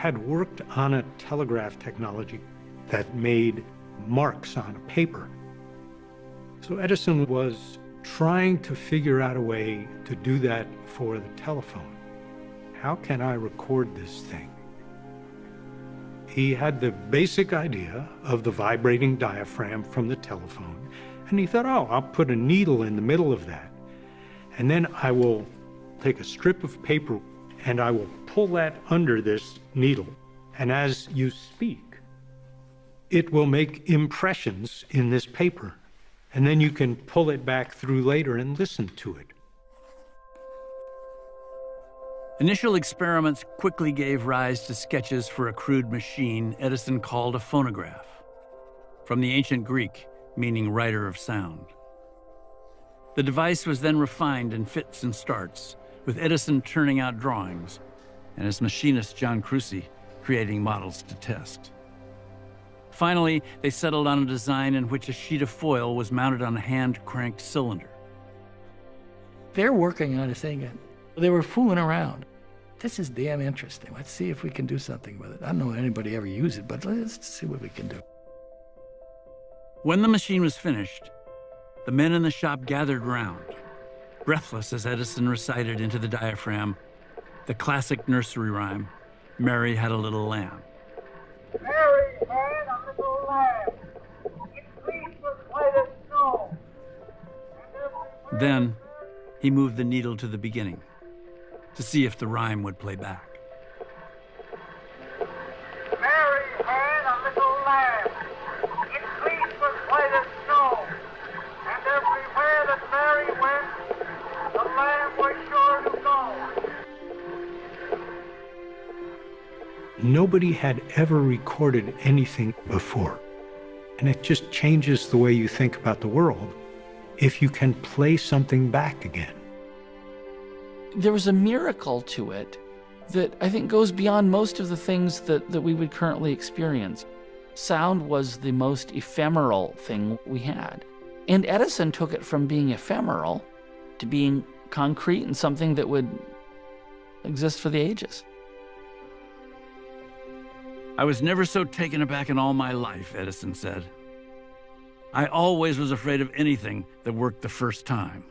had worked on a telegraph technology that made marks on a paper. So Edison was trying to figure out a way to do that for the telephone. How can I record this thing? He had the basic idea of the vibrating diaphragm from the telephone, and he thought, oh, I'll put a needle in the middle of that, and then I will take a strip of paper and I will pull that under this needle, and as you speak, it will make impressions in this paper, and then you can pull it back through later and listen to it. Initial experiments quickly gave rise to sketches for a crude machine Edison called a phonograph, from the ancient Greek, meaning writer of sound. The device was then refined in fits and starts, with Edison turning out drawings, and his machinist John Crucy creating models to test. Finally, they settled on a design in which a sheet of foil was mounted on a hand-cranked cylinder. They're working on a thing. They were fooling around. This is damn interesting. Let's see if we can do something with it. I don't know if anybody ever used it, but let's see what we can do. When the machine was finished, the men in the shop gathered round, breathless as Edison recited into the diaphragm the classic nursery rhyme, Mary Had a Little Lamb. Mary had a little lamb. Its fleece was white as snow. Then he moved the needle to the beginning to see if the rhyme would play back. Mary had a little lamb. Its fleece was white as snow. And everywhere that Mary went, the lamb was sure to go. Nobody had ever recorded anything before. And it just changes the way you think about the world if you can play something back again. There was a miracle to it that I think goes beyond most of the things that we would currently experience. Sound was the most ephemeral thing we had. And Edison took it from being ephemeral to being concrete and something that would exist for the ages. I was never so taken aback in all my life, Edison said. I always was afraid of anything that worked the first time.